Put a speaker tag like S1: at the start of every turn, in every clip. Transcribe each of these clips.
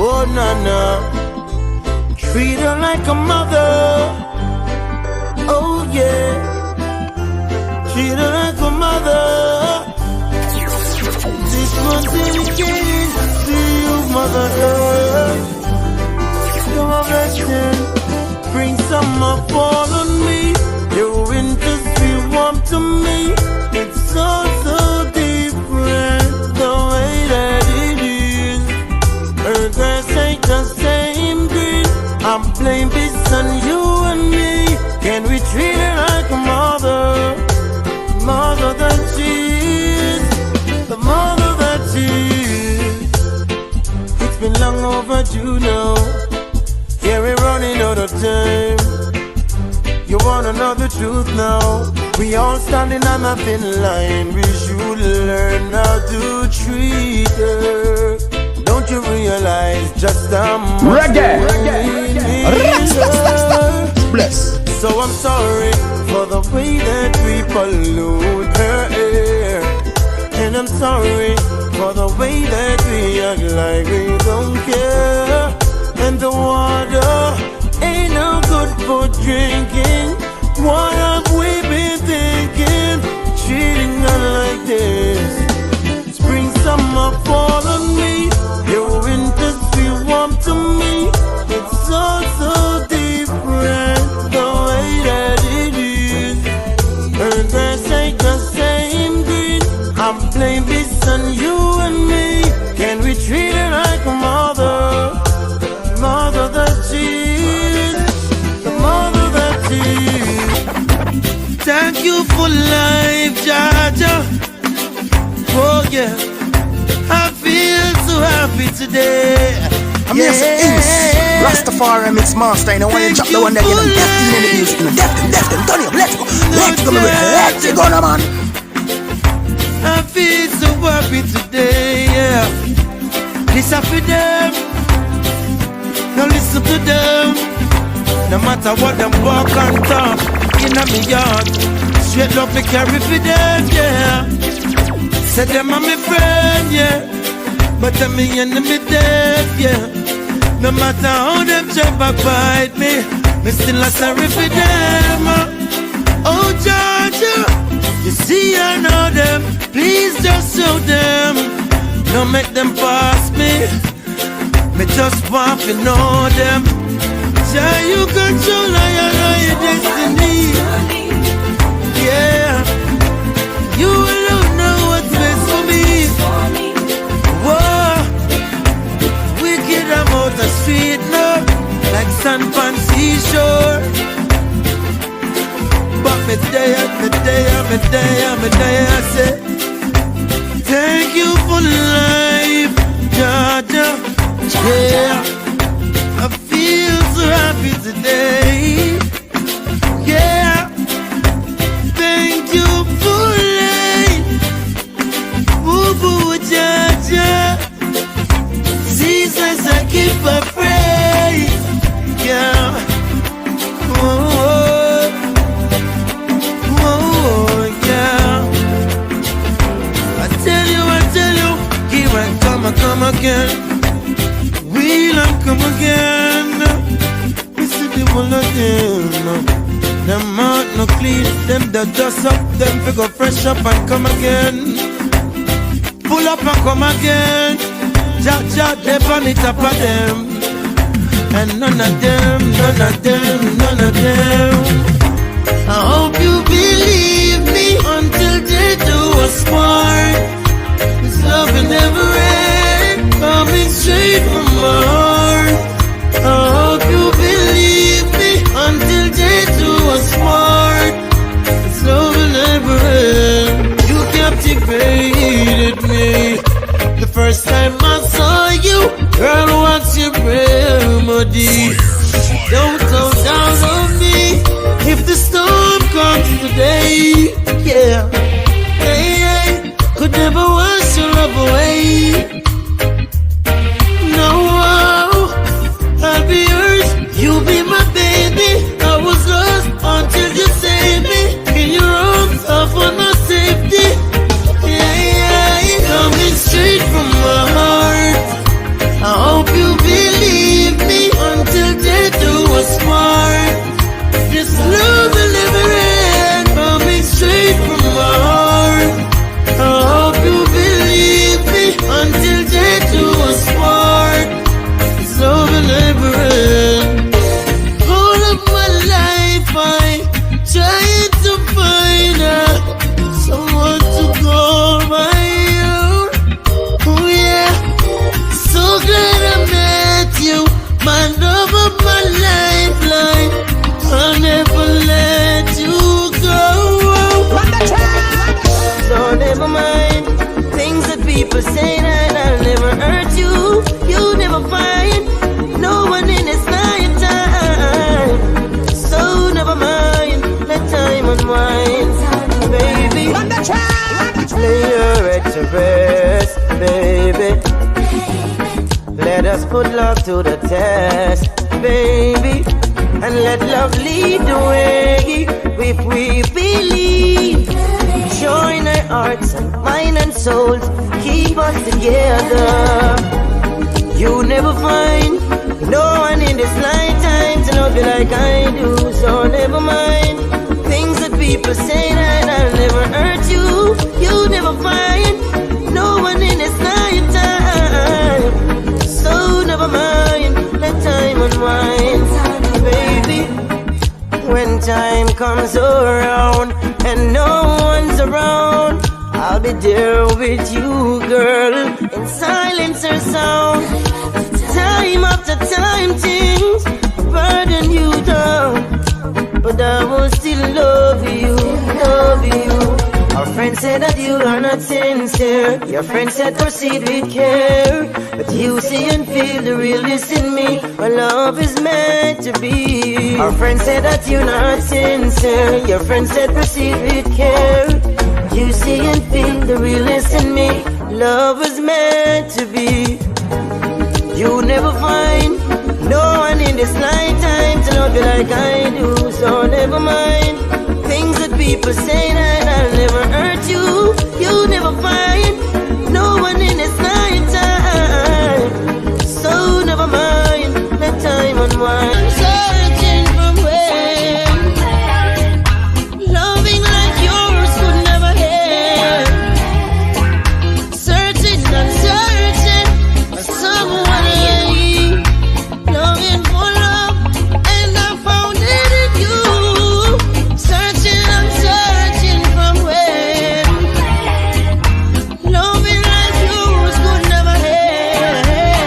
S1: Oh, Nana, treat her like a mother. Oh, yeah, treat her like a mother. This one's dedicated to you, Mother Earth. You're a blessing, bring some up all on me. Your winters feel warm to me. It's so, so different the way that it is. Her grass ain't the same green. I'm blaming this on you and me. Can we treat her like a mother? Mother that she is. The mother that she is. It's been long overdue now. Yeah, we're running out of time. You wanna know the truth now? We all standing on a thin line. We should learn how to treat her. Don't you realize just how much
S2: Reggae.
S1: Bless. So I'm sorry for the way that we pollute her air. And I'm sorry for the way that we act like we don't care. And the water ain't no good for drinking. What have we been thinking? Treating her like this. Spring, summer, fall on me. Your winters feel warm to me. It's so, so different the way that it is. Her grass ain't the same green. I'm blaming this on you and me. Can we treat her like a mother? Mother that she is. The mother that she is. Thank you for life, Jaja. Oh yeah, I feel so happy today.
S3: I'm here for Demus, Rastafari MixMaster. You know when you drop the one that get them deafened in the music, you know, deafened, turn up, let's go, let's go, now, man.
S1: I feel so happy today, yeah. Listen for them, now listen to them. No matter what them walk and talk in a me yard, straight up me carry for them, yeah. Say them are my friend, yeah, but them me enemy dead, yeah. No matter how them try to fight me still a sorry for them. Oh Georgia, you see I know them, please just show them. Don't make them pass me just want to know them. Shall you control your destiny? Yeah, you alone know what's best for me. Whoa, wicked I'm out the street now, like sand on seashore. But me day, I say, thank you for life, Jaja. Yeah, I feel so happy today. Yeah, thank you for life. Boo boo, Jaja. Jesus, I keep a praise. Yeah. Oh, yeah. I tell you, here I come again. We'll come again. We see the one of them. Them heart no clean, them that dust up, them figure fresh up and come again. Pull up and come again. Jaja, they burn it up at them. And none of them. I hope you believe me until they do us part. This love will never end, coming straight from my heart. I hope you believe me until they do us part. This love will never end. You captivated me the first time I saw you. Girl, what's your remedy? Don't go down on me if the storm comes today. Yeah, hey, hey. put love to the test, baby, and let love lead the way. If we believe, join our hearts and mind and souls, keep us together. You never find no one in this lifetime to love you like I do, so never mind things that people say that I'll never hurt you. You never find no one in this lifetime, so never mind, let time unwind, baby. When time comes around and no one's around, I'll be there with you, girl, in silence or sound. Time after time, things burden you down, but I will still love you, love you. Our friend said that you are not sincere. Your friend said proceed with care, but you see and feel the realness in me. Our love is meant to be. Our friend said that you're not sincere. Your friend said proceed with care. You see and feel the realness in me. Love is meant to be. You never find no one in this lifetime to love you like I do, so never mind things that people say that I'll never hurt you. You never find no one in this lifetime, so never mind, let time unwind. I'm searching for when loving like yours could never end. Searching and searching for someone longing for love, and I found it in you. Searching and searching from when loving like yours could never end.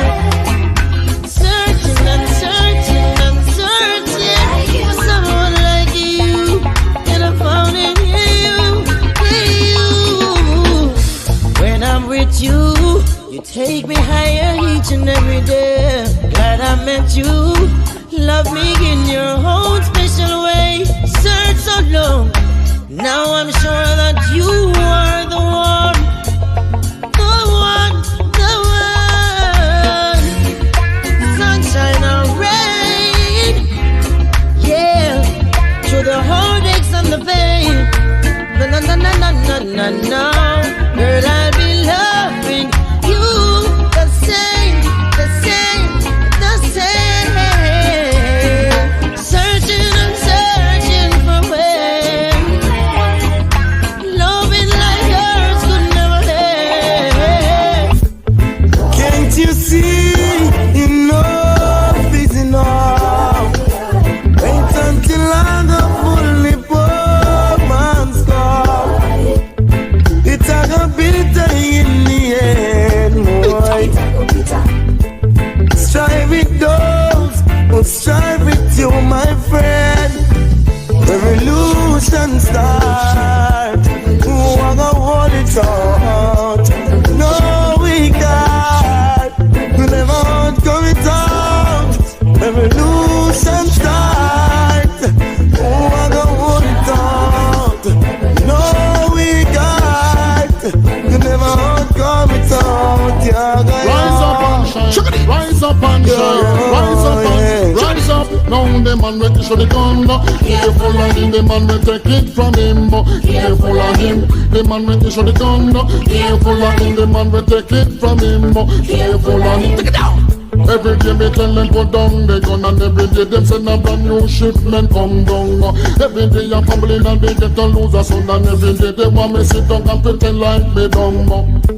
S1: Searching and searching and searching for someone like you, and I found it in you. When I'm with you, you take me higher each and every day. Glad I met you. Love me in your own special way. Search so long. Now I'm sure that you are the one. The one, the one. Sunshine or rain. Yeah. Through the heartaches and the pain. No, no, no, no, no, no, no, no. Girl, I'll be loving you the same, the same, the same. Searching and searching for when loving like yours could never end.
S3: Can't you see enough is enough? Wait until I'm the fully poor man's gone. It's a bitter in the end, boy. Strive with those who strive with you, my friend. Revolution start. Who are gonna hold it out? No, we got. Never come it out. Revolution start. Who are gonna hold it out? No, we got. Never come it out.
S2: Rise up and shine, rise up and shine, rise up and rise up. Now the man will show the gun. Careful of him, the man will take it from him. Careful of him, the man will show the gun. Careful of him, the man will take it from him. Careful of him. Take it down. Every day me tell them put down the gun, and every day them send a brand new shipment come down. Every day I'm fumbling and they get a loser son, and every day they want me sit down and pretend like me dumb.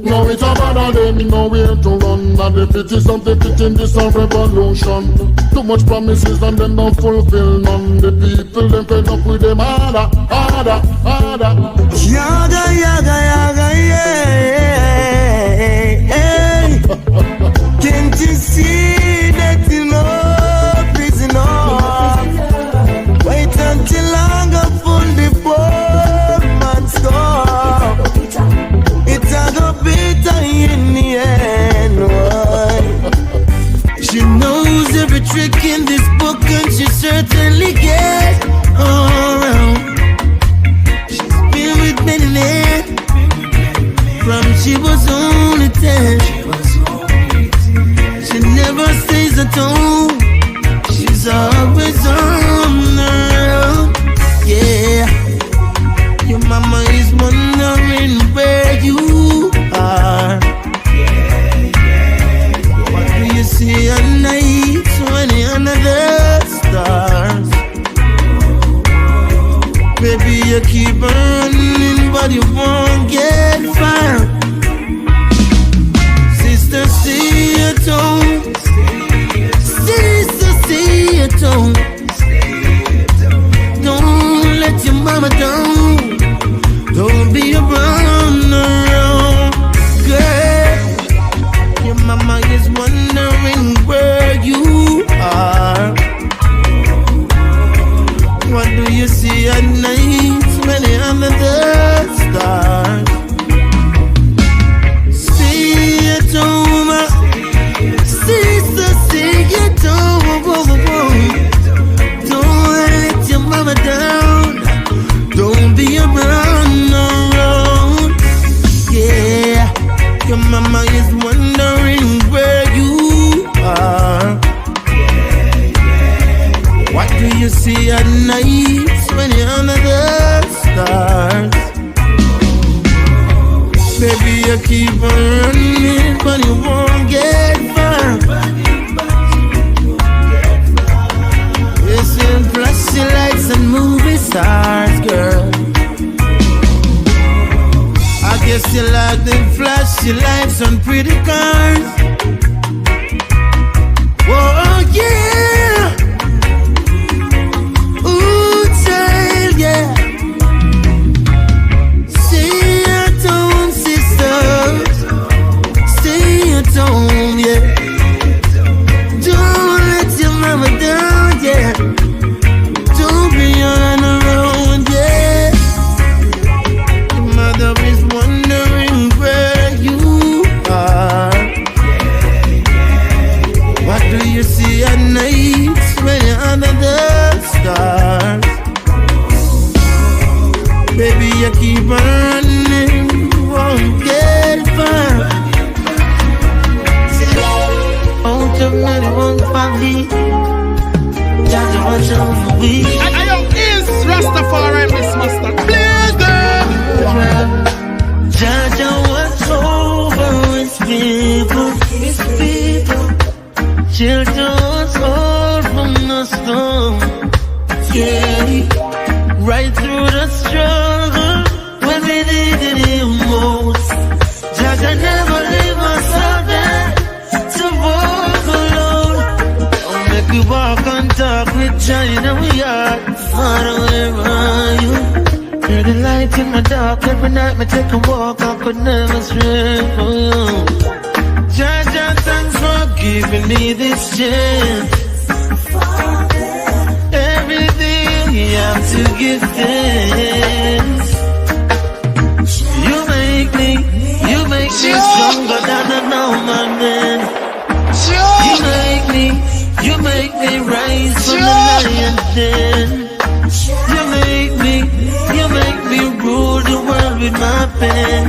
S2: Now it's a bother them, nowhere to run, and if it is something fitting, this a revolution. Too much promises and them don't fulfill none. The people them fed up with them harder, harder, harder.
S3: Yaga, yaga, yaga, yeah. Can't you see that enough is enough? Wait until I'm gonna full the poor man's score. It's a go bitter in the end. Why? She knows every trick in this book, and she certainly gets around. She's been with many men from she was only 10. She never
S1: never stays at home. She's always on her own. Yeah. Your mama is wondering where you are. What do you see at night when you're under the stars? Baby, you keep running, but you won't get far. Sister, stay at home. Sister, stay at home. Don't let your mama down. Don't be a runner, girl. Your mama is wondering where you are. What do you see at night when you're under the stars? Stay at home, sister, stay at home. Don't let your mama down. Don't be a runner, yeah. Your mama is wondering where you are. What do you see at night when you're under the stars? Baby, you keep on running, but you won't get far. You see flashy lights and movie stars, girl. I guess you like them flashy lights on pretty cars. Oh yeah. Ooh, child, yeah. Stay at home, sister. Stay at home, yeah. Don't let your mama down, yeah. Don't be on her own, yeah. Your mother is wondering where you are. What do you see at night when you're under the stars? Baby, you keep on running, won't get far. Out of money, one family. Jaja, watch over we.
S2: I is Rastafari MixMaster. Please,
S1: Jaja, watch over his people, his people. Children's all from the storm. Yeah, right through the struggle when we needed him most. Jaja never leave us out there to walk alone. Don't make we walk and talk with China, we are far away from you. You're the light in my dark, every night me take a walk, I could never stray from you. Jaja, thanks for giving me this chance. Every day you have to give thanks. You make me stronger than a normal man. You make me rise from the lion's den. You make me rule the world with my pen.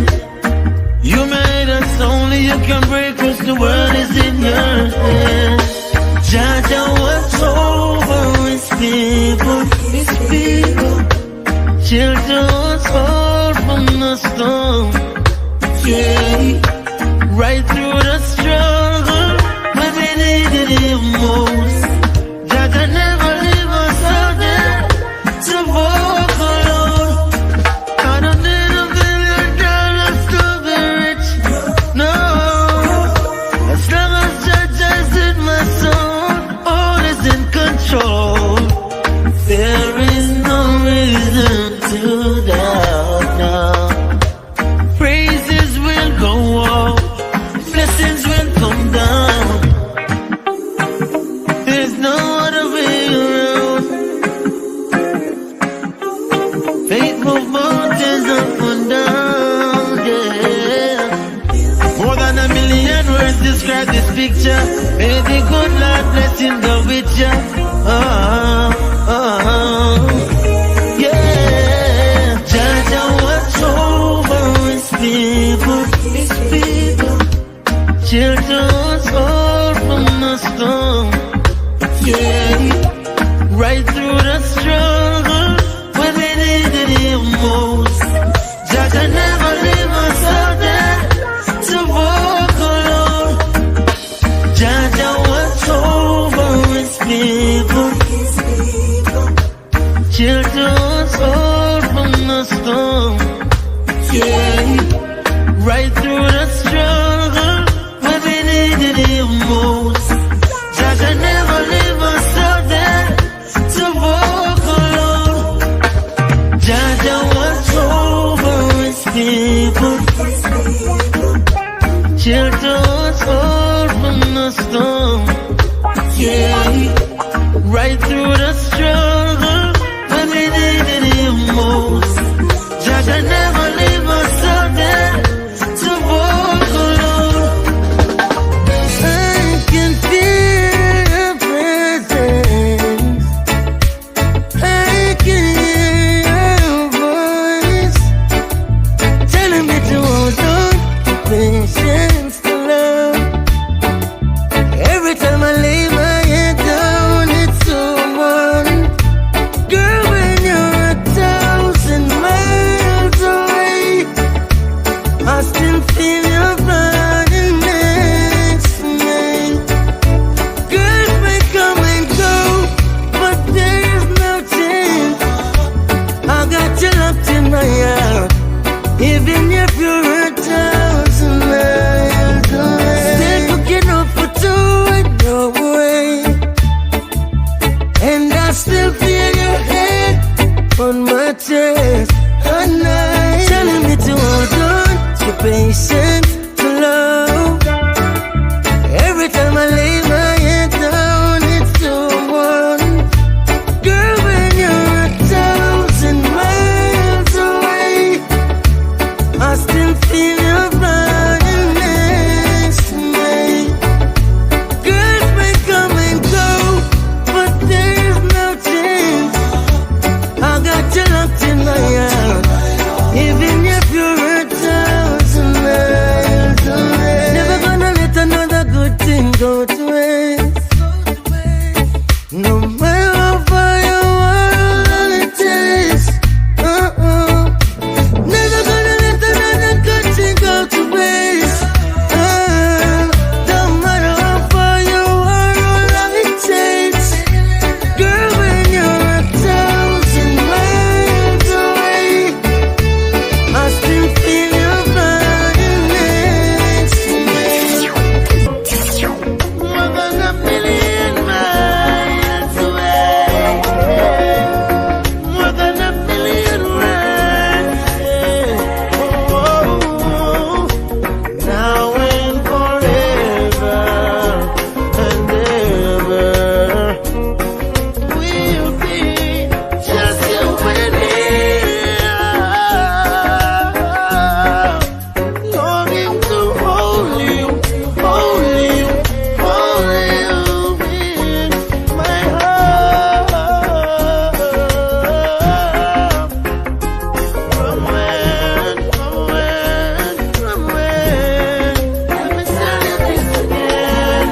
S1: You made us, only you can break us, the world is in your hands. Jaja, watch over his people, his people. Children's fall from the storm. Yeah, right through the struggle when we needed him most. Jaja never leave us out there to walk alone. I don't need a million dollars to be rich, no. As long as Jaja is in my soul, all is in control. There is no reason to doubt now. Praises will go up, blessings will come down. There's no other way around. Faith move mountains up and down, yeah. More than a million words describe this picture. May the good Lord bless him go with ya. Yeah. Jaja, watch over his people, his people. Children's all from the through the struggle when we needed him most. Chaka never leave us out there to walk alone. Jaja watch over his people, shelter us all from the storm. Yeah, right through the struggle when we needed him most. Jaja never leave us out there to walk alone. I can feel your presence, I can hear your voice telling me to hold on, patience to love. Every time I lay my head down, it's someone. Girl, when you're 1,000 miles away, I still feel your body next to me. Girls may come and go, but there's no change. I got you locked in my heart, even if you're 1,000 miles away. Still looking up for two in your way, and I still feel your head on my chest at night, telling me to hold on, to patience, to love. Every time I lay my head down, it's someone. Girl, when you're 1,000 miles away, I still feel your body next to me. Girls may come and go, but there's no change. I got you locked in my heart, even if you're 1,000 miles away. Never gonna let another good thing go to waste. No matter how far you are, all it takes. Never gonna let another good thing go to waste. Don't matter how far you are, all it takes. Girl, when you're 1,000 miles away, I still feel your body next to me. More than a million miles away, more than a million miles. Oh, now and forever and ever, we'll be just you and me. Longing to hold you, hold you, hold you in my heart. From when? Let me tell you this again.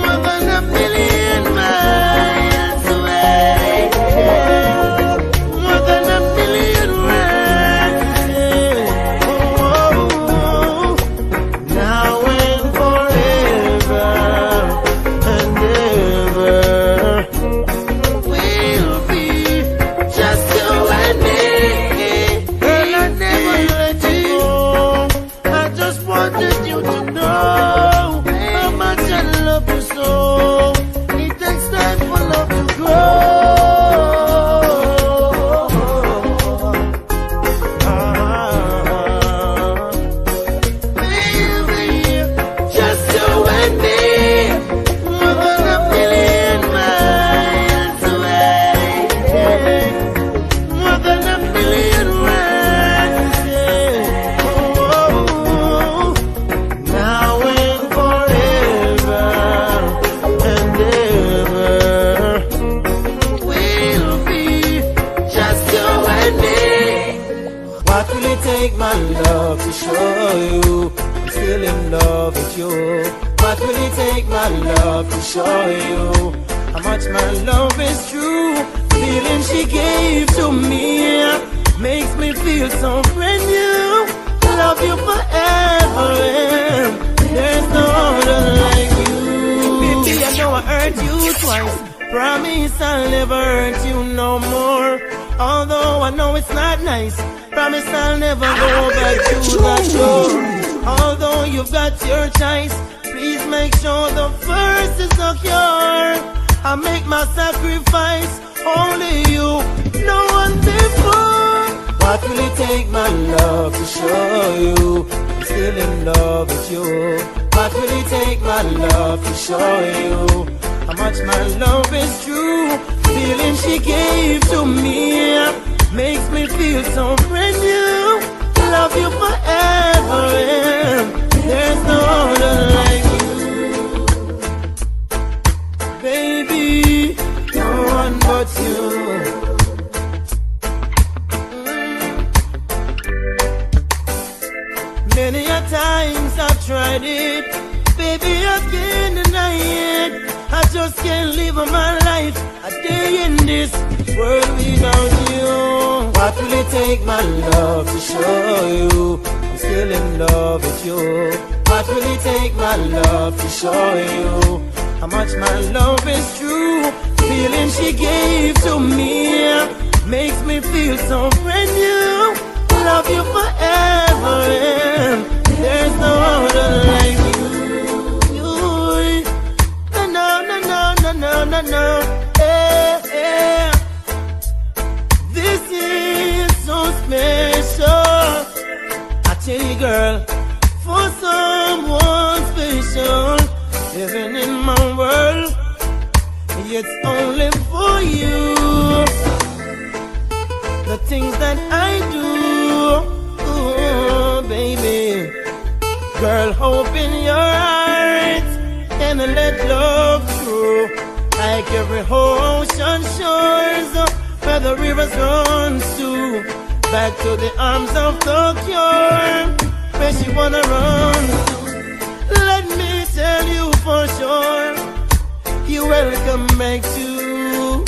S1: More than a million miles away. More than a million miles. Oh, now and forever and ever, we'll be just you and me. Girl, I never let you go. I just wanted you to know how much I love you so. It takes time for love to grow. We'll be just you and me. More than a million miles away. More than a million miles. Oh, now and forever and ever, we'll be just you and me. What will it take, my love, to show you I'm still in love with you? What will it take, my love, to show you how much my love is true? Feeling she gave to me makes me feel so brand new. Love you forever, and there's no other like you. Baby, I know I hurt you twice. Promise I'll never hurt you no more. Although I know it's not nice, promise I'll never go back to that door. Although you've got your choice, please make sure the first is secure. I make my sacrifice, only you, no one before. What will it take, my love, to show you I'm still in love with you? What will it take, my love, to show you how much my love is true? Feeling she gave to me makes me feel so brand new. Love you forever, and there's no other like you. Baby, no one but you. Many a times I've tried it, baby, I can't deny it. I just can't live my life a day in this world without you. What will it take, my love, to show you I'm still in love with you? What will it take, my love, to show you how much my love is true? Feeling she gave to me makes me feel so brand new. Love you forever, and there's no other like you. No. Yeah. This is so special. I tell you, girl, for someone special living in my world, it's only for you. The things that I do, ooh, baby. Girl, open your heart and let love through. Like every ocean shores, where the rivers run to. Back to the arms of the cure, where she wanna run to. Let me tell you for sure, you're welcome back to.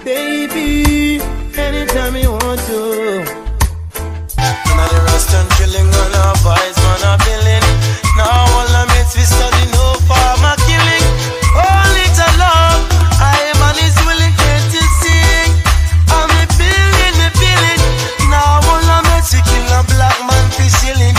S1: Baby, anytime you want to.
S3: Now the rest and chilling on our boys, man, I'm feeling. Now all the mates we study no farmer killing. All it's a love, I man is willing to sing. I'm a feeling. Now all the mates we kill a black man for shilling.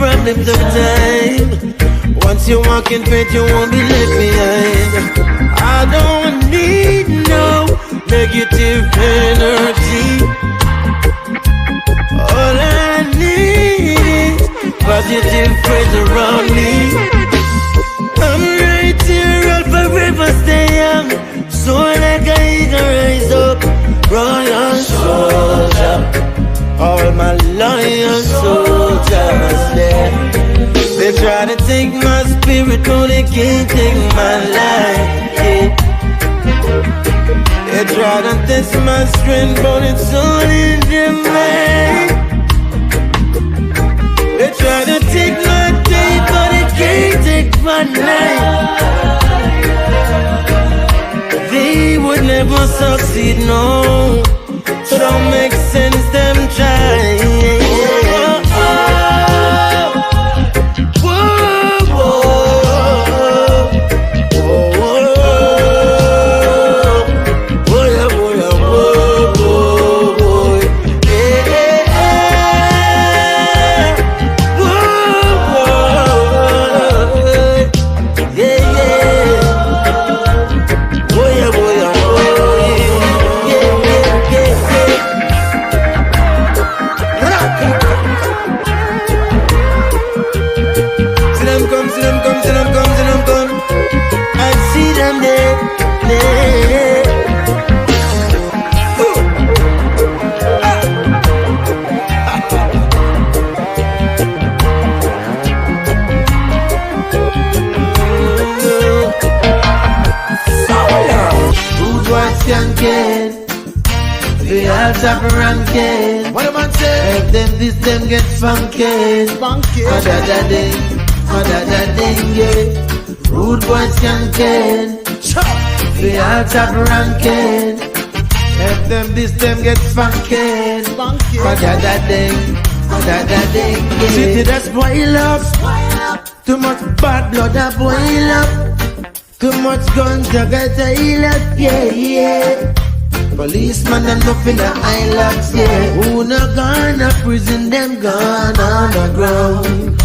S1: problems of time. Once you walk in faith, you won't be left behind. I don't need no negative energy. All I need is positive friends around me. I'm right here, I'll forever stay young. So like I eagle rise up, royal soldier. All my loyal soldiers there. They try to take my spirit, but they can't take my life. Yeah. They try to test my strength, but it's all in their mind. They try to take my day, but they can't take my night. They would never succeed, no. So don't make sense, them try. Top ranking.
S3: What am I saying?
S1: If them this them get funky.
S3: Funky.
S1: Da ding, yeah. Rude boys skanking. We all top ranking. If them this them get funky.
S3: Funky.
S1: Da ding, yeah. City that's boil up. Too much bad blood that boil up. Too much guns to get a heal up. Yeah. Policeman and nothing the islands, yeah. Who not gone to prison, them gone on the ground.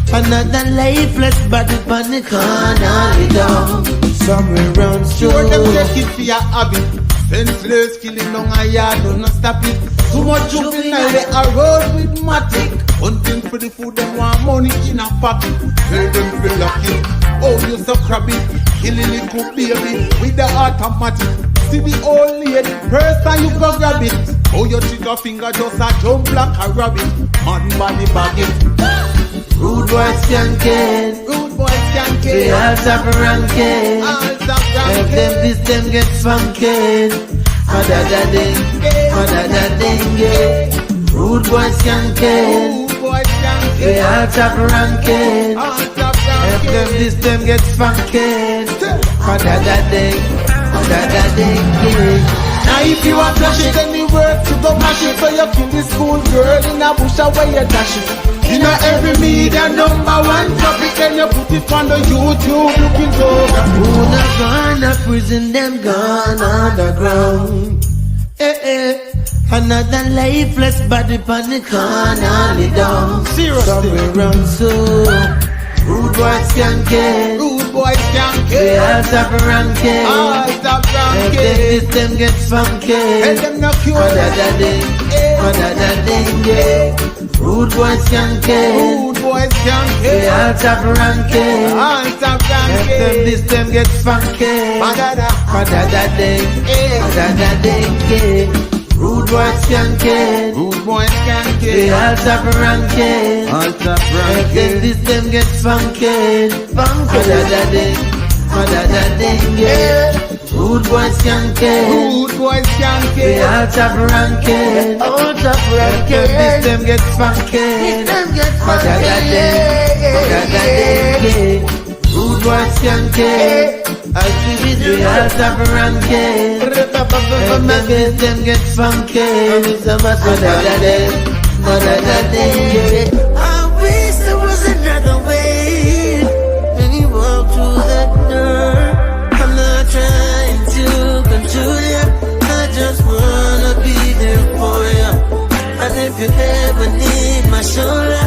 S1: Another lifeless body on the corner, we down. Somewhere around
S3: sure them take it for your habit. Senseless killing on a yard, don't stop it. Too much juvenile, they are road with matic. Hunting for the food, them want money in a pocket. Tell them to be lucky. Oh, you so crabby. Killing it cook baby with the automatic. See the old lady, first time you go grab it. Oh, your trigger finger just a jump like a rabbit. Man body bag it.
S1: Rude boys skanking.
S3: Rude boys skanking.
S1: We all top ranking.
S3: All top ranking.
S1: If them this them get funky. Da ding, yeah. Rude boys skanking.
S3: Rude boys skanking.
S1: We all top ranking.
S3: All top ranking.
S1: If them this them get funky. Da ding, yeah.
S3: Now if you are flash it anywhere to go mash it. So you kill the school girl in a bush away you dash it. In a every media number one topic. Then you put it on the YouTube looking over.
S1: Who not gone to prison, them gone underground. Another lifeless body on the corner, lay down.
S3: Seriously.
S1: Somewhere around so. Rude boys skanking.
S3: Rude boys skanking.
S1: They all top ranking.
S3: All top ranking.
S1: If them gets funky.
S3: Tell them no cure.
S1: Da ding, yeah. Rude boys skanking.
S3: Rude boys skanking.
S1: They all top ranking.
S3: All top ranking.
S1: If them gets funky. Da ding, yeah. Rude boys skanking.
S3: Rude boys skanking.
S1: They all top ranking.
S3: All top ranking.
S1: If this them get funky. Da ding, yeah. Rude boys skanking.
S3: Rude boys skanking.
S1: They all top ranking.
S3: All top ranking.
S1: If this them get funky. Da ding, yeah. Rude boys skanking. I give it the all top ranking. If them get funky. Da ding, yeah. I wish there was another way. When you walk through that door, I'm not trying to control you. I just wanna be there for you. And if you ever need my shoulder,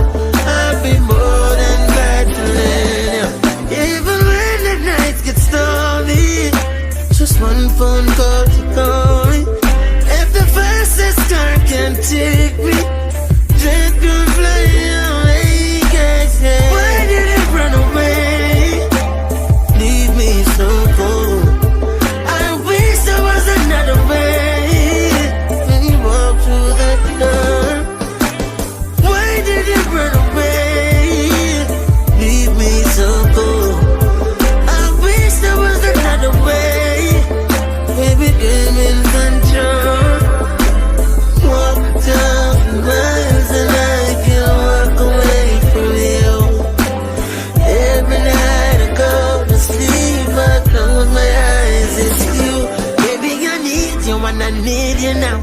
S1: need you now.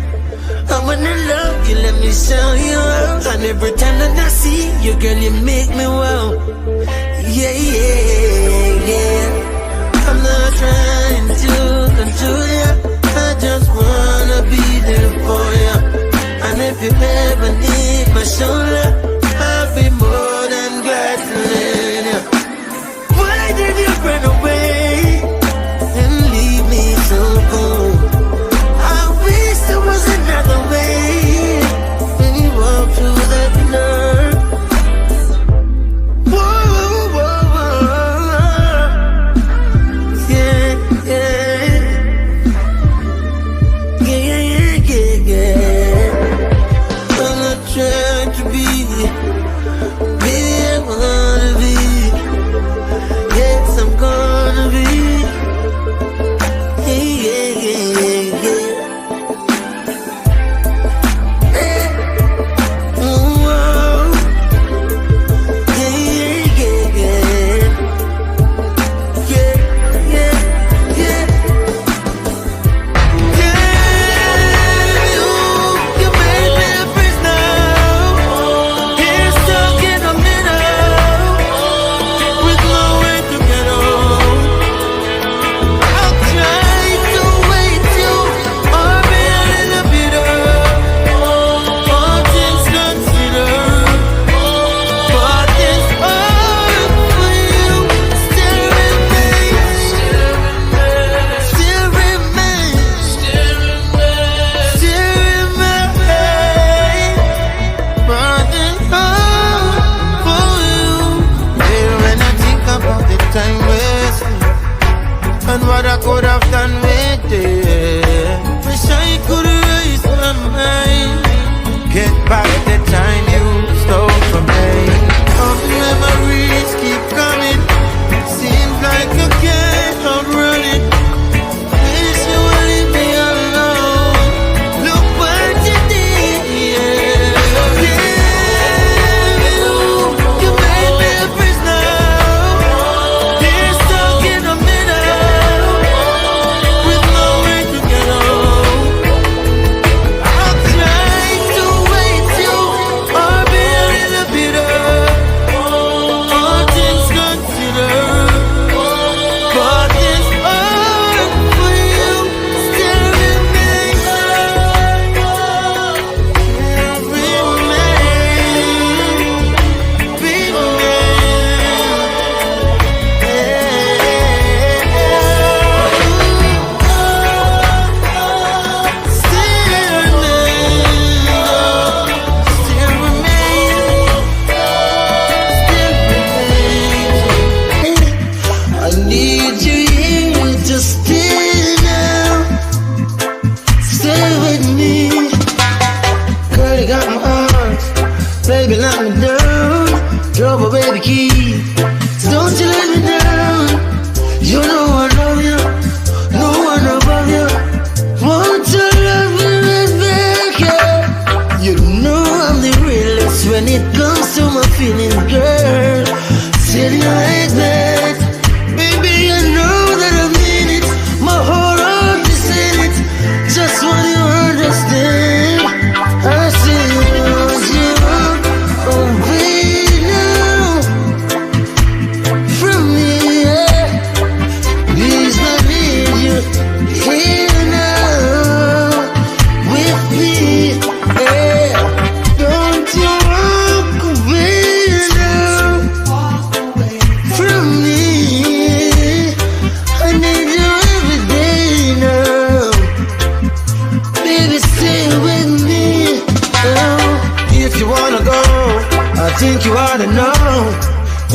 S1: I wanna love you, let me show you out. And every time that I see you, girl, you make me wow. Yeah, yeah, yeah. I'm not trying to control you, I just wanna be there for you. And if you ever need my shoulder, I'll be more than glad to lend you. Why did you run away and leave me so cold? I wish there was another way when you walk through that door. Whoa, whoa, whoa. Yeah, yeah. Yeah, yeah, yeah, yeah. I'm not trying to be, baby, I wanna be. Yes, I'm gonna be. Yeah, yeah, yeah, yeah.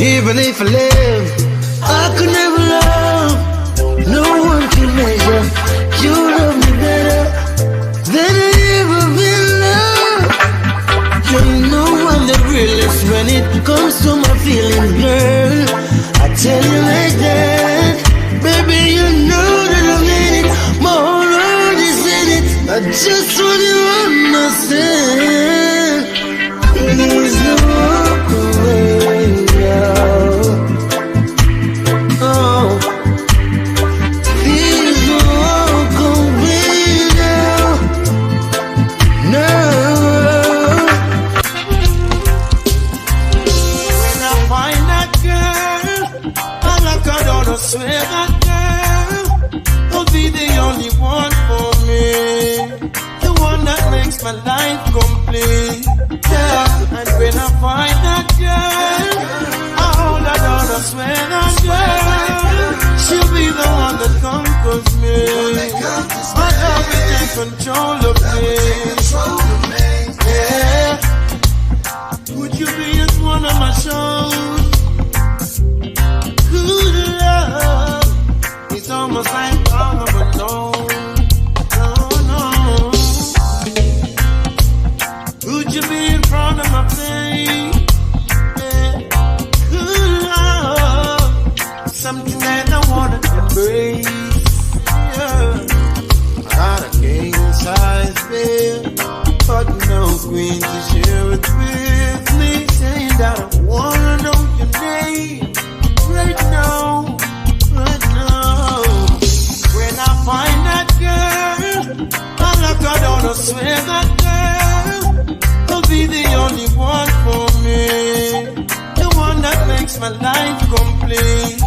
S3: Even if I live, I could never love. No one can measure. You love me better than I ever been loved. You know I'm the realest when it comes to my feelings, girl. I tell you like that, baby. You know that I mean it. My whole heart is in it. I just want you to understand. Please don't walk away now. Oh, please don't walk away now.
S1: wanna swear that girl will be the only one for me, the one that makes my life complete. Yeah, and when I find that girl, I hold her down, I swear that girl, she'll be the one that conquers me. My love will take control of me. Yeah, would you be at one of my shows? Good love, it's almost like I'm alone. Would you be in front of my face? Yeah. Good love, something that I wanna embrace. Yeah. I got a king size bed, but no queen to share it with me. Saying that I wanna know your name right now, right now. When I find that girl, I look her down, I swear that girl will be the only one for me, the one that makes my life complete.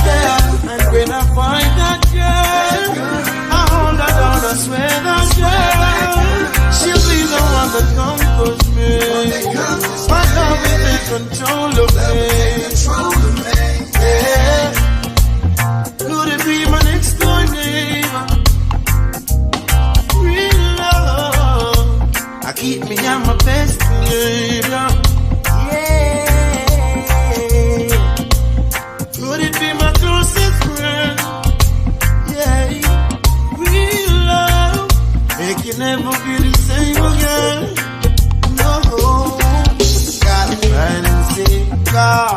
S1: Yeah, and when I find that girl, I hold her down, I swear that girl, she'll be the one that conquers me. My love will take control of me. Yeah, could it be my next door neighbor? Real love, I keep me on my best behavior. Yeah, could it be my closest friend? Yeah, real love, make you never be the same again. No, got a fancy car,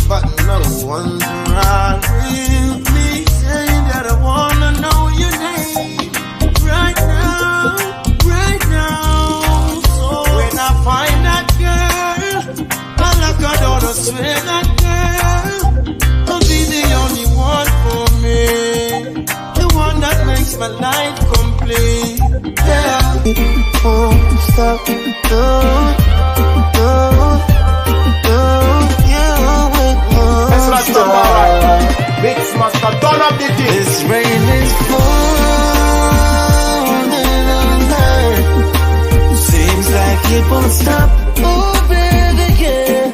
S1: but no one's around with me, saying that I wanna know your name right now, right now. So when I find that girl, I look her down, I swear that girl will be the only one for me, the one that makes my life complete. Yeah, it won't stop, no, no, no, you make
S4: It's Rastafari MixMaster, turn up the thing.
S1: this rain is falling on night. Seems like it won't stop. Oh, baby, yeah.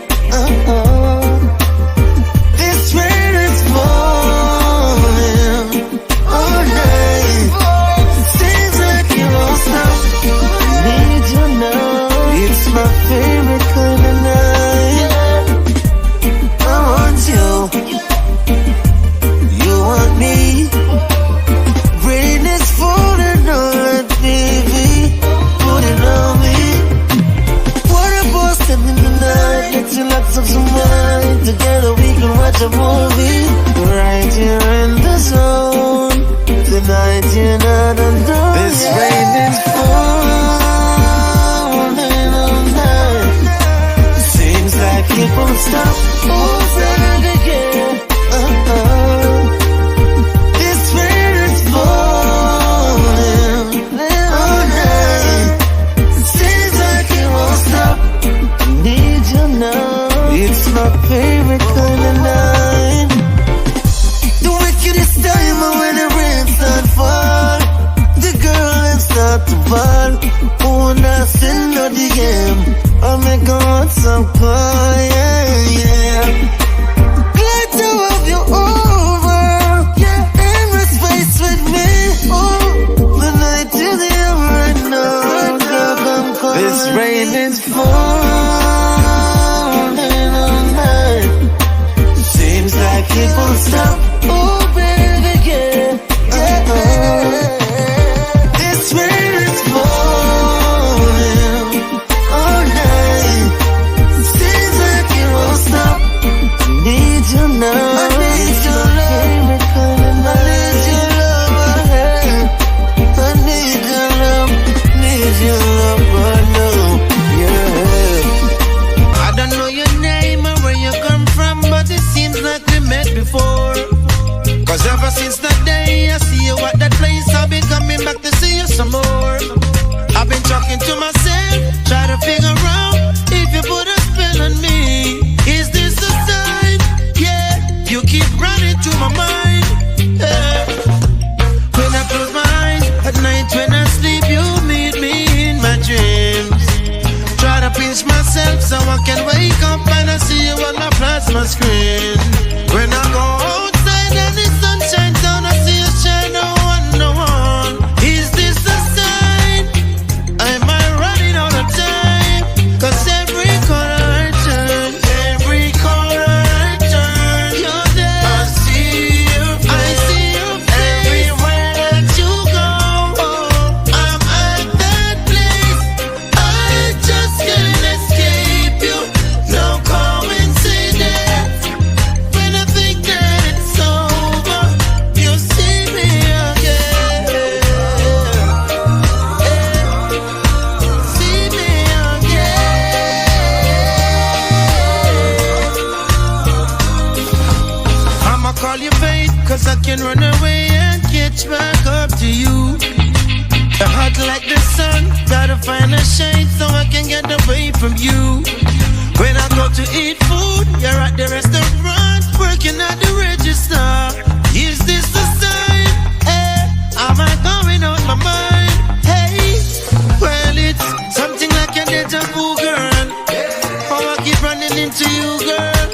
S1: This rain is falling all night. Seems like it won't stop. Need you now. It's my favorite kind of night. I want you. You want me. Rain is falling on that baby. Put it on me. Water busting in the night. Let's relax up some wine. Together we can watch a movie. Right here in the zone. Tonight you're not alone. This rain is falling all night. Seems like it won't stop. Oh, baby, yeah. This rain is falling all night. Seems like it won't stop. Need you now. It's my favorite kind of night. The wickedest time when the rain start fall. The girl is start to ball. Oh, nothing no DM. I make her want some call, yeah, yeah. Glad to have you over, yeah, in the space with me. Oh, the night is here right now, girl, come. This rain is falling all night. Seems like it won't stop. Oh, baby, yeah, yeah. This rain is falling all night. Seems like it won't stop. Need you now. I need your love. I need your love. I need your love. Need your love. I know. Yeah. I don't know your name or where you come from, but it seems like we met before. Cause ever since that day I see you at that place, I've been coming back to see you some more. I've been talking to myself, try to figure out if you put a spell on me. Is this a sign? Yeah, you keep running to my mind. my screen. When I go outside and the sun shines down, I see a shine, no one, no one. Is this a sign? Am I running out of time? Cause every corner I turn, every corner I turn, you're there. I see you, I see you everywhere that you go. I'm at that place, I just can't escape you. No coincidence. When I think that it's over, you see me again. See me again. I'ma call you fate, cause I can run away and catch back up to you. You're hot like the sun, gotta find a shade so I can get away from you. When I go to eat food, you're at the restaurant, working at the register. Is this a sign? Hey, am I going out my mind? Hey, well it's something like a deja vu, girl. Oh, I keep running into you, girl.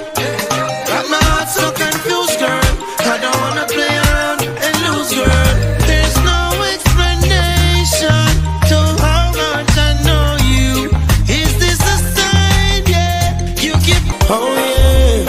S1: Got my heart so confused, girl. I don't wanna play around and lose, girl. There's no explanation to how much I know you. Is this a sign? Yeah, you keep.
S3: Oh yeah.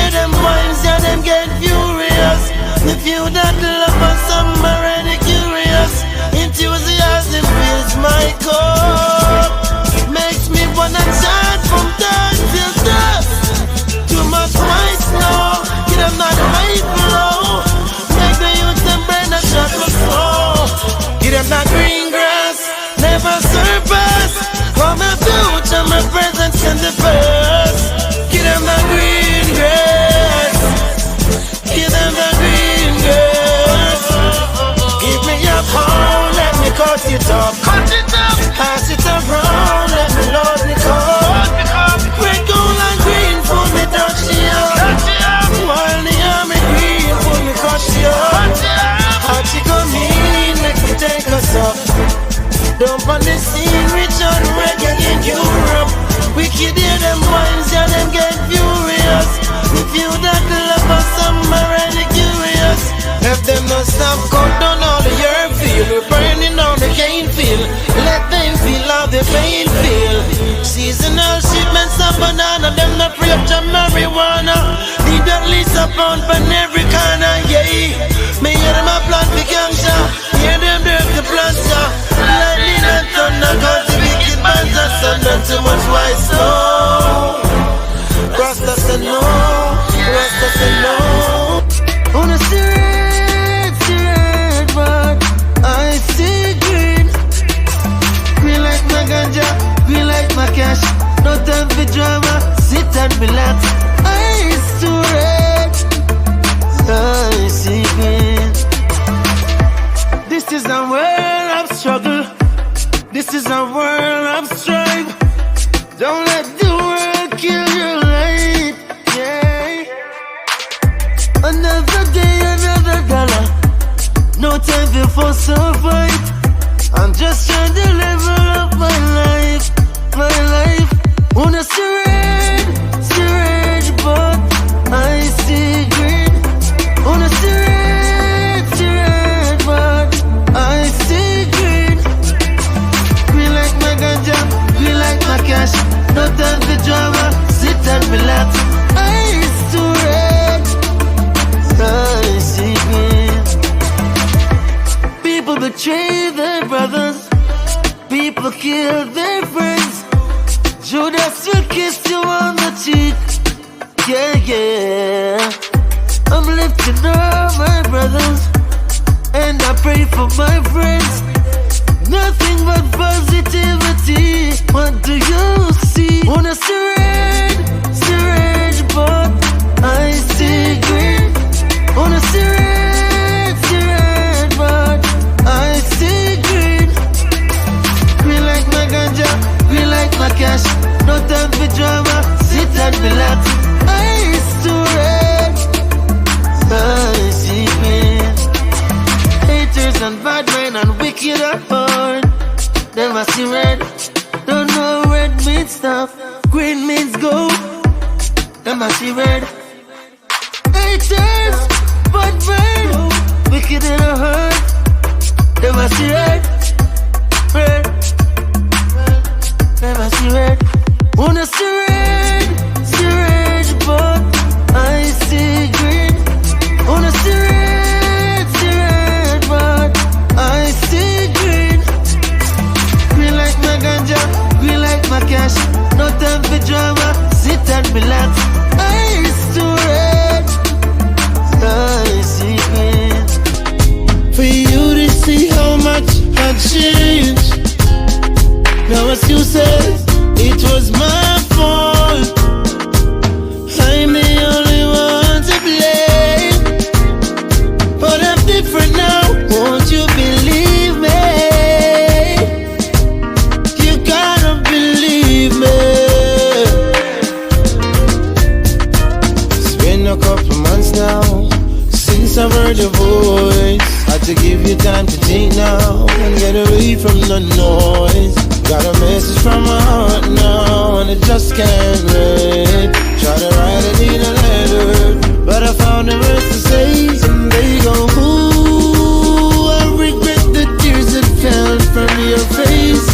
S1: hear them whines, yeah, them get furious. If you not love us, I'm already curious. Enthusiasm fills my cup, makes me wanna chant from dawn till dusk. Too much white snow, get them not right below. Make the youth them brain a shot for slow. Get them that green grass, never surpass. For my future, my present and the past. Get them that green grass, give them the green grass. Give me your phone, let me cut it up. Cut it up, pass it around, let me load the cup. Red, gold and green, pull me touch the up. While the army green, pull me crush the up. How she come in, make me take us up. Dump on the scene, rich on reggae in Europe. Wicked hear them whines, yeah, them get furious. If you not love us, I'm already curious. If them not stop, cut down all the herb field. We're burning on the cane field. Let them feel how the pain feel. Seasonal shipments of banana, them not free up to marijuana. Need at least a pound from every corner, yeah. Me hear them a plant for gangsta. Hear them dirt to plaster. Lightning and thunder, cause the wicked bands are thunder. Too much white snow. Rasta say no, Rasta say no. On a red, but I see green. Green like my ganja, green like my cash. No time for drama, sit and relax. Eyes too red, I see green. This is a world of struggle. This is a world of strife. Don't let the world kill your life, yeah. Another day, another dollar. No time for fuss or fight. I'm just trying to level up my life, my life. Wanna see red, but I see green. Wanna see red, but I see green. Green like my ganja, green like my cash. No time for drama, sit and relax. Eyes too red, I see green. People betray their brothers, people kill their friends. Judas will kiss you on the cheek, yeah, yeah. I'm lifting up my brothers, and I pray for my friends. Nothing but positivity. What do you see? Wanna see red, but I see green. Wanna see red, but I see green. Green like my ganja, green like my cash. No time for drama, sit and relax. Eyes too red, I see green. Haters and bad men and wicked at heart. Them I see red, don't know red means stuff. Green means go. Them I see red. Haters, bad men, wicked in a heart. Them I see red, red. Them I see red. Wanna see red, but I see green. Wanna see red, but I see green. Green like my ganja, green like my cash. No time for drama, sit and relax. Eyes too red, I see green. For you to see how much I changed. Now as you say, it was my fault. I'm the only one to blame. But I'm different now, won't you believe me? You gotta believe me. It's been a couple months now since I've heard your voice. Had to give you time to think now and get away from the noise. Got a message from my heart now, and it just can't wait. Try to write it in a letter, but I found the words to say, and they go, ooh, I regret the tears that fell from your face.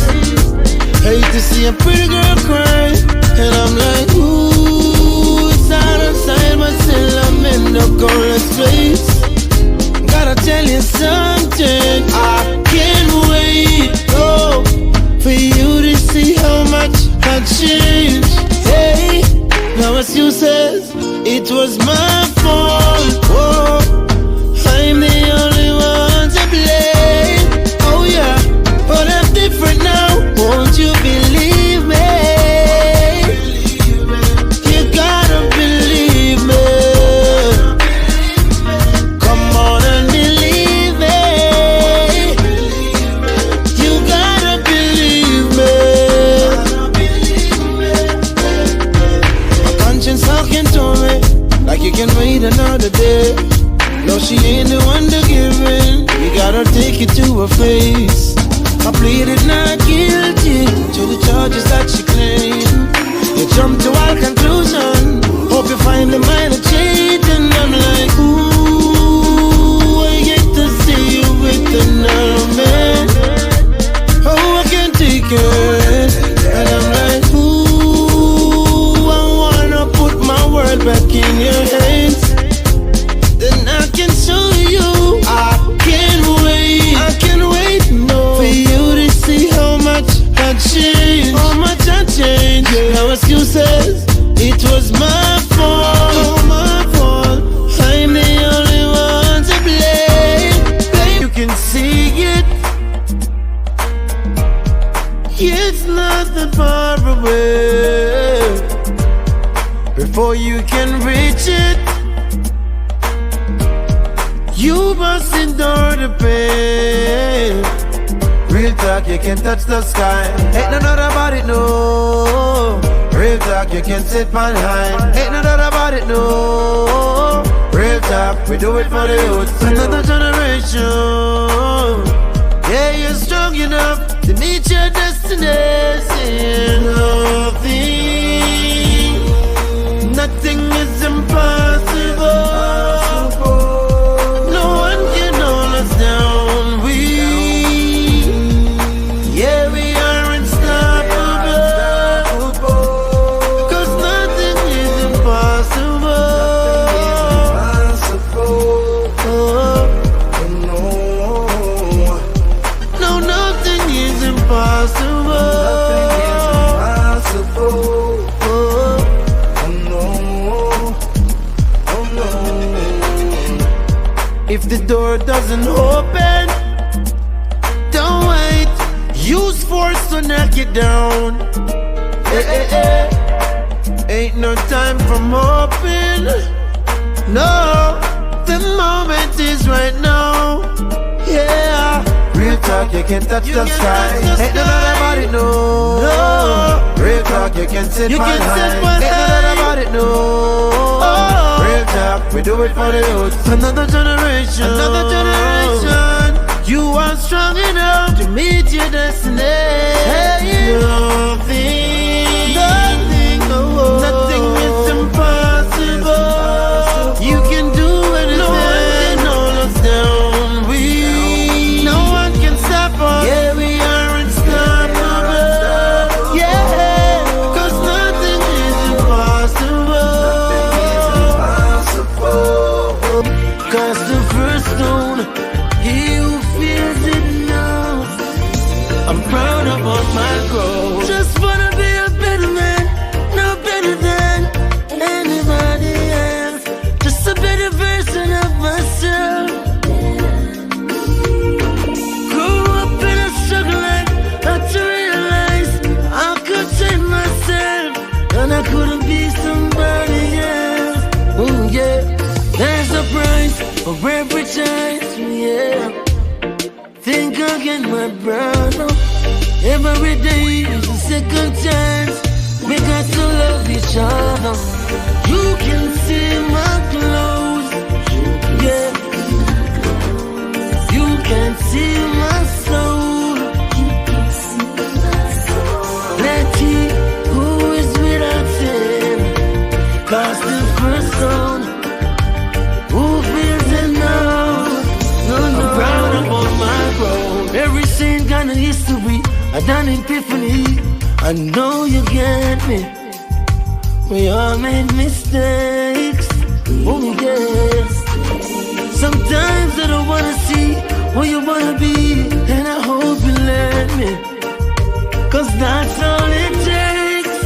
S1: Hate to see a pretty girl cry, and I'm like, ooh, it's out inside myself. excuses. It was my fault. Whoa. I'm the only one to blame. Oh yeah, but I'm different now. Won't you believe me? You gotta believe me. Come on and believe me. You gotta believe me. My conscience talking to me like you can wait another day. No, she ain't the one to give in. You gotta take it to her face. I pleaded not guilty to the charges that she claimed. You jumped to our conclusion. Hope you find the minor cheat. And I'm like, ooh, I get to see you with another man. Oh, I can't take it. And I'm like, ooh, I wanna put my world back in your hands. Then I can show you. I can't wait, no, for you to see how much I changed. How much I changed. No excuses. It was my fault. My fault. I'm the only one to blame. You can see it. It's not that far away. Before you can reach it, you must endure the pain. Real talk, you can touch the sky. Ain't no doubt about it, no. Real talk, you can sit behind. Ain't no doubt about it, no. Real talk, we do it for the youth. Another generation. Yeah, you're strong enough to meet your destination. Nothing is impossible. If the door doesn't open, don't wait. Use force to knock it down. Ain't no time for moping. No, the moment is right now. Yeah. Real talk, you can touch the sky. Ain't no doubt about it, no. Real talk, you can sit behind. Ain't no doubt about it, no. Real talk, we do it for the youth. Another generation. Another generation. You are strong enough to meet your destiny. Nothing is impossible. You can do anything. No one can hold us down. No one can stop us. Yeah, we are unstoppable. Yeah, 'cause nothing is impossible. 'Cause the first stone, he who fears it knows. I'm proud about my growth. Just wanna be a better man, no better than anybody else. Just a better version of myself. Grew up in a struggle like not to realize I could change myself and I couldn't be somebody else. Oh yeah, there's a price for every chance, yeah. Think again, my brother. Every day is a second chance. We got to love each other. You can see my clothes, yeah. You can see my soul. Let he who is without sin cast the first stone. Who feels it now? No, I'm proud about my growth. Every sin got a history. I done epiphany. I know you get me. We all made mistakes. Oh yes. Sometimes I don't wanna see where you wanna be, and I hope you let me. 'Cause that's all it takes.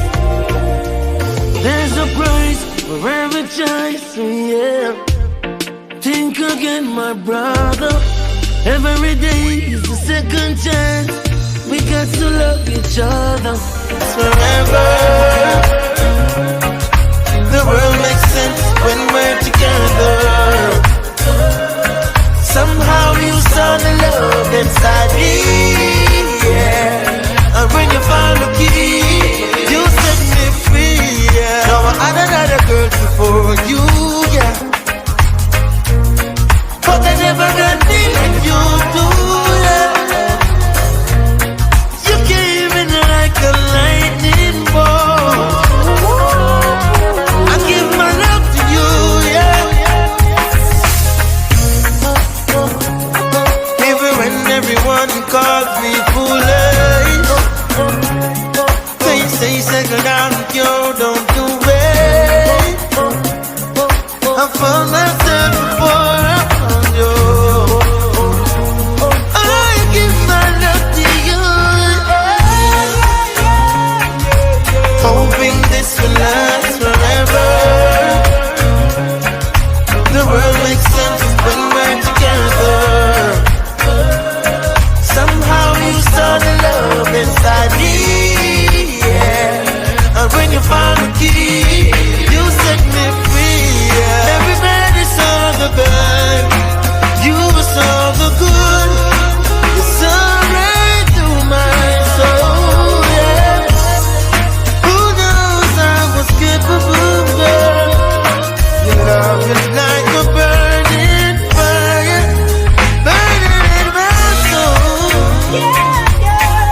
S1: There's a a price for every choice, yeah. Think again, my brother. Every day is a second chance. We got to love each other.
S3: It's forever. The world makes sense when we're together. Somehow you saw the love inside me, yeah. And when you found the key, you set me free, yeah. Now I had another girl before you, yeah. But I never got me like you do, yeah. You came in like a lightning bolt. I give my love to you, yeah. Even when everyone calls me foolish, they say second down, you don't do it. I found myself before I found you. I give my love to you, hoping this will last forever. The world makes sense when we're together. Somehow you saw the love inside me, yeah. And when you found the key, you set me free, yeah. Everybody saw the bad, you saw the good. You saw right through my soul, yeah. Who knows I was capable, girl. Your love is like a burning fire, burning in my soul.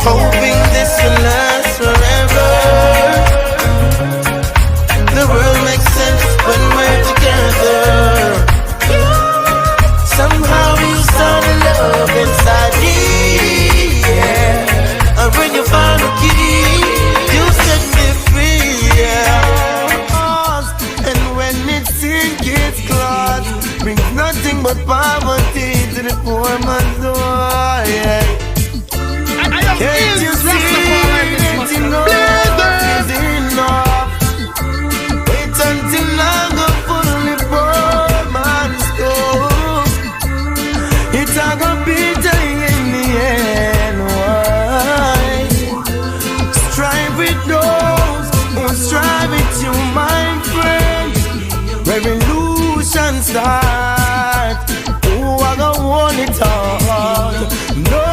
S3: Hoping this will last forever. The world makes sense when we're together. Somehow you saw the love inside me, yeah. And when you found the key, you set me free, yeah. And when it gets close, brings nothing but poverty to the poor man's door, yeah. Can't you see that you know is enough? Wait until I go fully poor man's store. It's a go bitter in the end. Why? Strive with those who strive with you, my friend. Revolution start. Oh, I don't want it all. No,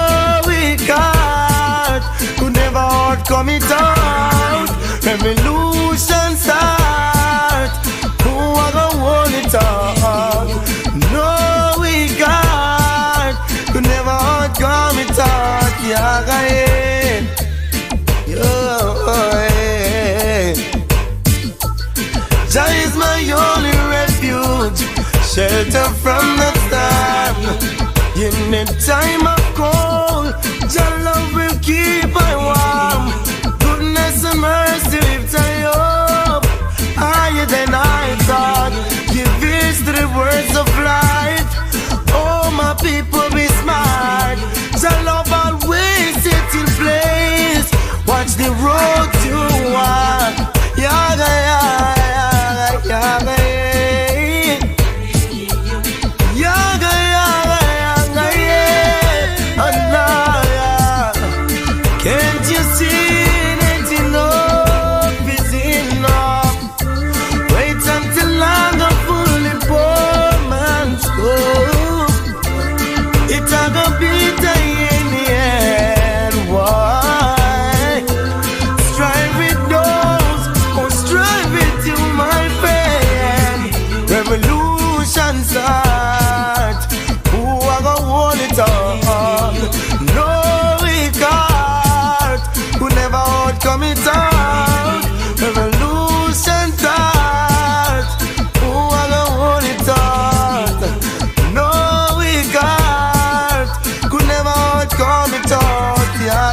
S3: we can't. Could never outcome it out. Revolution start. Oh, I don't want it all. No, we can't. Could never outcome it out. Yeah, Jah is my only refuge, shelter from the storm. In the time of cold, Jah love will keep I warm. Goodness and mercy lift I up, higher than I thought. Give ears to the words of life. Oh, my people, be smart. Jah love always sit in place. Watch the road you walk. Yaga, yaga, yaga, yaga, yaga, yaga, yeah. Can't you see that enough is enough? Wait until I'm the fully poor man's goal. It's a go bitter in the end. Why? Strive with those who strive with you, my friend. Revolution start. Who I go hold it on? No, we can't. Who never outcome it out? Revolution start. Who I go hold it on? No, we can't. Could never outcome it out. Yeah,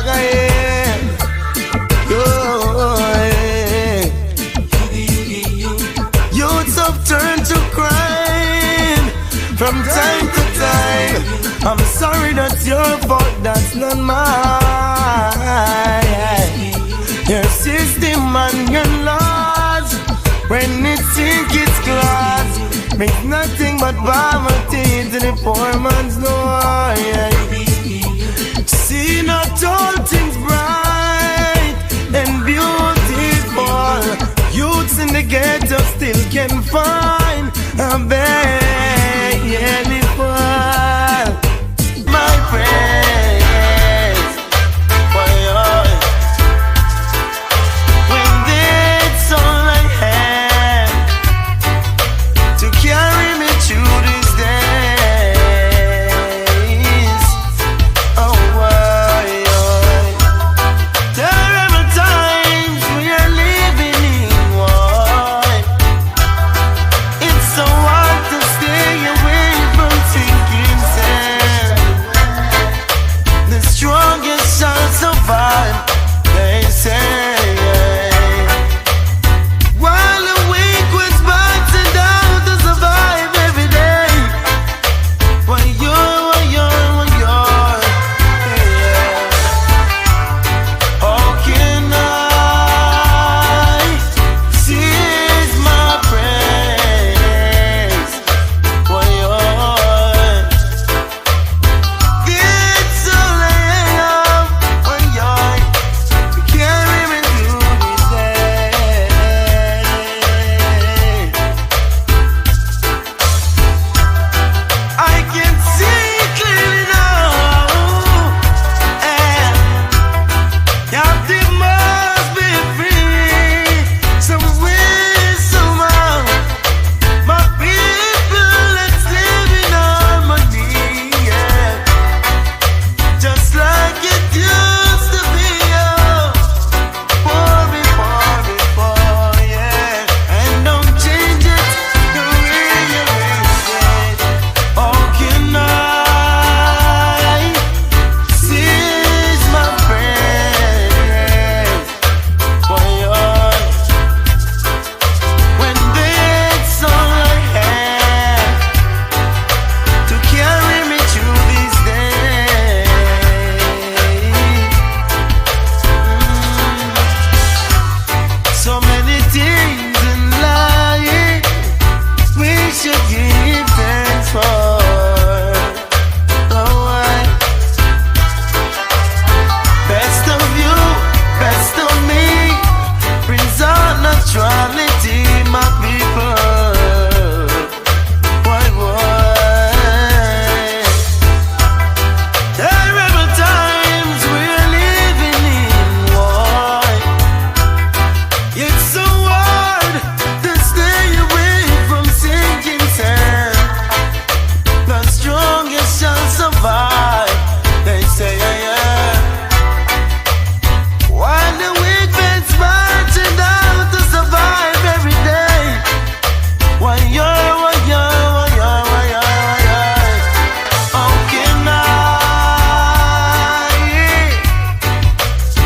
S3: youths have turned to crime from time to time. I'm sorry, that's your fault, that's not mine. Your system and your laws were it sink its claws. Makes nothing but poverty to the poor man's door. Yeah. See, not all things bright and beautiful. Youths in the ghetto still can find a beautiful. My friends, for yours. When it's all I have to carry me through these days. Oh, why, terrible times we are living in, boy. It's so hard to stay away from sinking sand. The strongest shall survive, they say. While the weak was boxing down to survive every day. Why you're, yeah. How can I seize my praise? Why you're, it's all I am. Why you're, to carry me through this day. I can see clearly now. Captive must be free. Some way, somehow. My people, let's live in harmony. Yeah. Just like it used to be. Before, yeah. And don't change it, don't rearrange it. How can I seize my praise for yours when it's all I have to carry me through these days? So many things in life we should give thanks for. Oh, best of you, best of me, brings out neutrality, my people. Why? Terrible times we're living in, why? It's so hard to stay away from sinking sand. The strongest shall survive, they say, yeah. While the weak man's marching down to survive every day. Why you're, how can I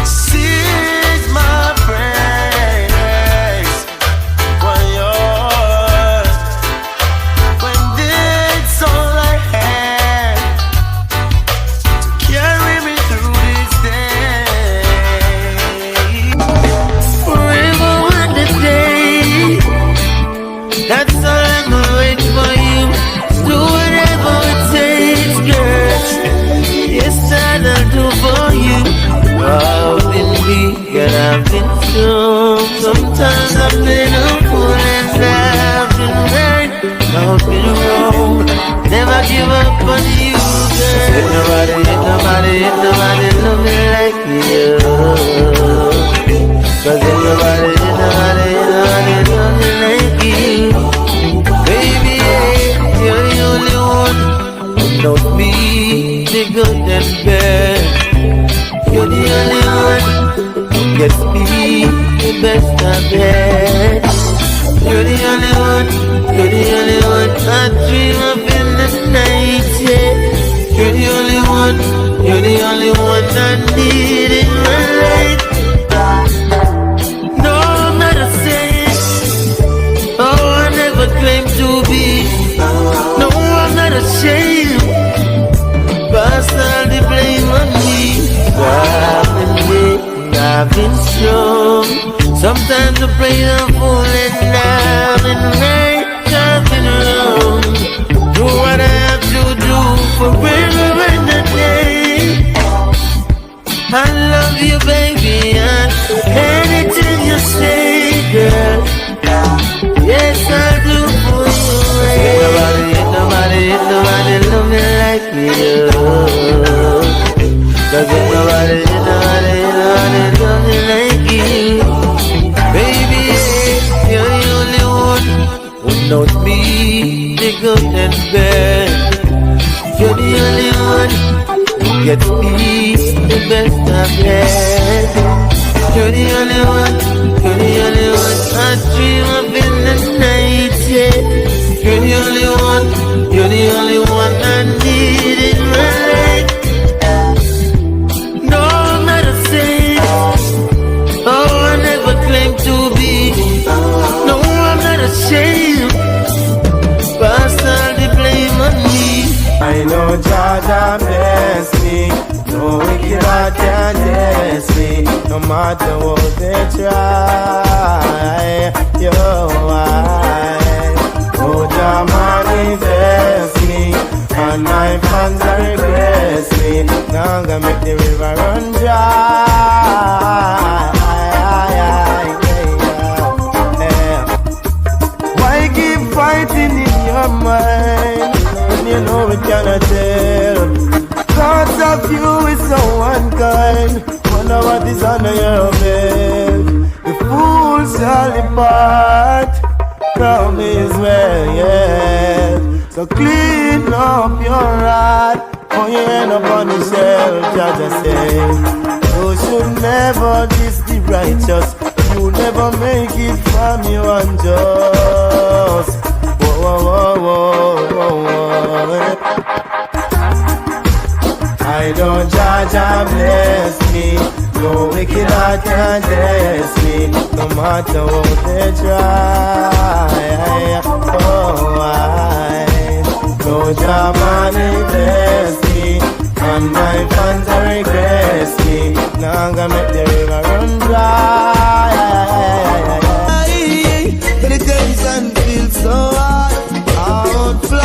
S3: seize my praise? Why you're, when it's all I have to carry me through this day. Forever and a day. That's all I'm gonna wait for you. Do whatever it takes, girl. Yes, I'll do for you. I've been weak and I've been strong. Sometimes I've been a fool and I've been right. I've been wrong. Never give up on you, girl. Ain't nobody love me like you. 'Cause ain't nobody love me like you. Baby, you're the only one who knows me, the good and bad. You're the only one who gets me the best of bad. You're the only one I dream of in the night, yeah. You're the only one I need in my life. No, I'm not a saint. Oh, I never claimed to be. No, I'm not ashamed. Pass all the blame on me. I've been waiting, I've been strong.
S1: Sometimes I play the fool and down in the night, jumping around. Do what I have to do forever and a day. I love you, baby, and anything you say, girl. Yes, I do for you. Nobody love me like you. Cause nobody love me like you. Baby, you're the only one who knows me, the good and bad. You're the only one who gets me the best I've had. You're the only one, you're the only one I dream of in the night, yeah. You're the only one, you're the only one I need in my life. No, I'm not a saint. Oh, I never claimed to be. No, I'm not ashamed. Pass all the blame on me.
S3: I know Jaja bless me. No wicked heart can test me. No matter what they try. Yo, I know Jah manifest me. And my fans are regress me. Now I'm gonna make the river run dry. Why keep fighting in your mind when you know we cannot tell? Thoughts of you is so unkind. Wonder what is under your bed. The fools shall depart. Come his way, yeah. So clean up your heart. Oh, you end up on the shelf, Jaja says. You should never diss the righteous. You never make it from you unjust. Whoa, whoa, whoa, whoa, whoa, whoa. I don't Jaja bless me. No wicked heart can test me. No matter what they try. Oh, I know Jah manifest me. And my fans are regress me. Now I'm gonna make the river run dry. The tension feels so hot. I won't fly.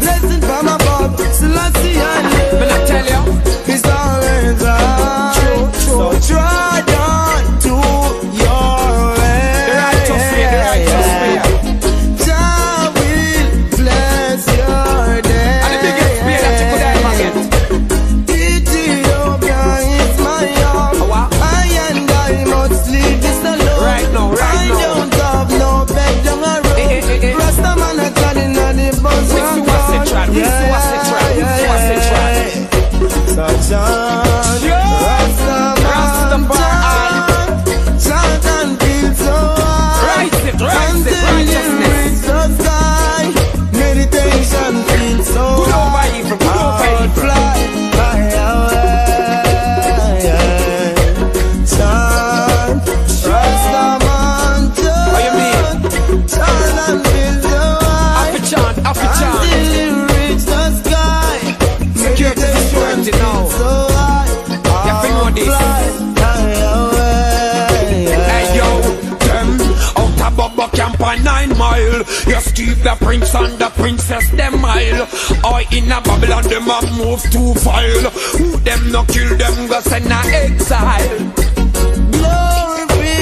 S3: Blessing from above, Selassie I live. But I tell you, it's always right. So try on to your way. The righteous way. Jah will bless your day. And the biggest way that you could ever get. Ethiopia is my home. I and I must leave this alone. Right now. I don't have no bed down the road. Rastaman a turning on the bus. This was the track. Such a Rastafari. Chant and feel so high. Rise it, righteousness. The sky. Meditation feels so good high. Good over fly chant. Rastaman chant. What you mean? Chant and feel so high. Happy chant. Camp a 9 mile. You Steve the prince and the princess them mile. I in a Babylon them a move too vile. Who them no kill them go send a exile. Glorification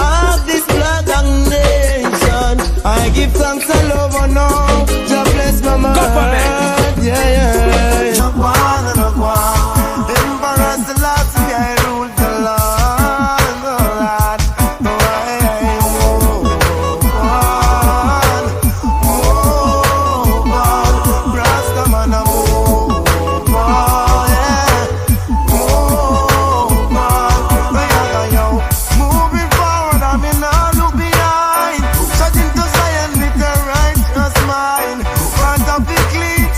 S3: of this blood and nation. I give thanks all over now. God bless my mind. Government. Yeah. Jump on and up on. Embarrass the last guy rule the land. Clean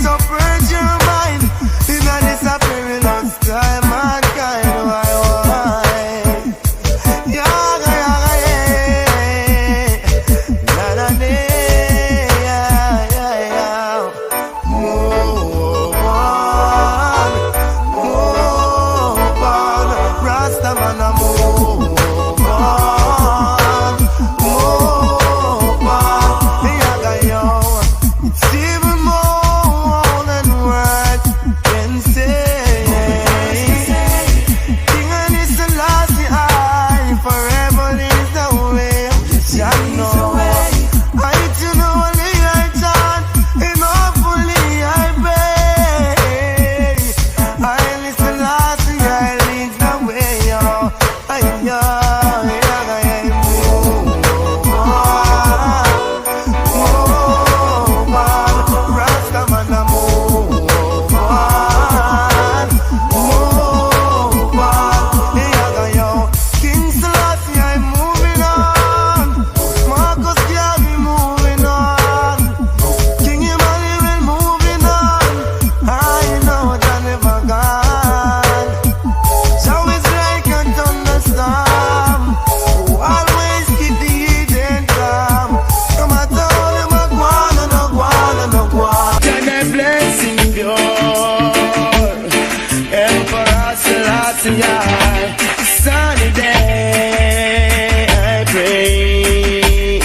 S3: Selassie, sunny day, I pray.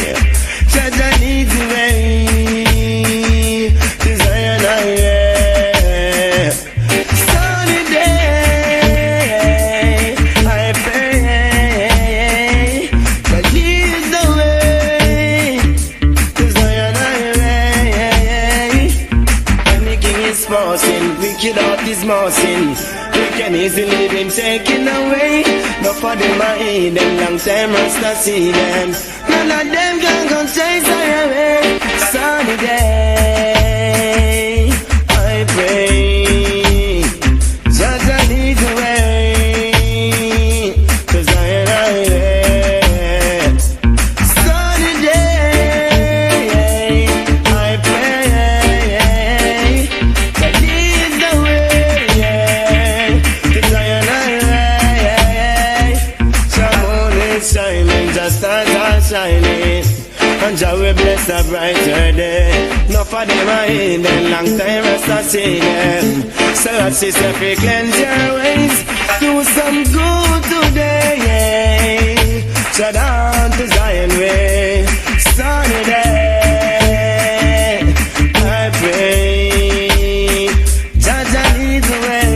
S3: Jaja needs the way, desire I am. Sunny day, I pray. That leads the way, desire I am. And the king is forcing, wicked out is mousing. Can easily been taken away. No for them I eat them long time Rasta see them. None of them can come chase I away. Sunny day, I pray. Jaja lead the way, 'cause I am. Sunny day, I pray. That leads the way. Shining, just as I'm shining, and Jah will bless a brighter day. No for them I in them long time rest I see them. So I see if you cleanse your ways, do some good today. Shut down to Zion way, sunny day, I pray. Jah Jah leads the way.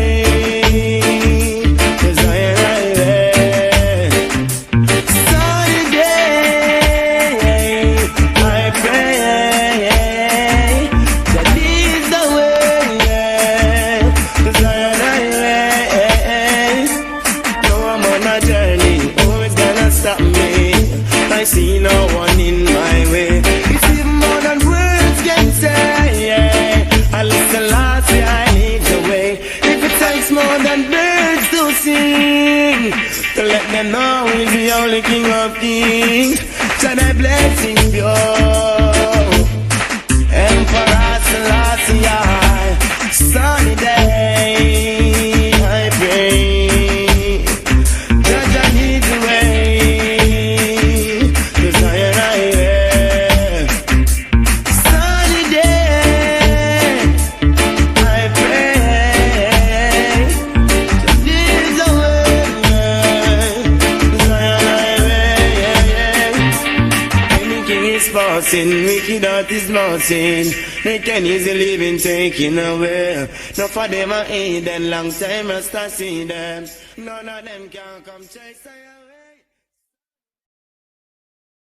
S3: See no one in my way. It's even more than words can say. I listen last year, I need the way. If it takes more than birds to sing, to let them know he's the only king of kings. So that blessing pure. Emperor Selassie, sunny day, I pray. Judge, I need the way. Wicked out is mountain. They can easily been taken away. No for them I eat them long time Rasta see them. None of them can come chase.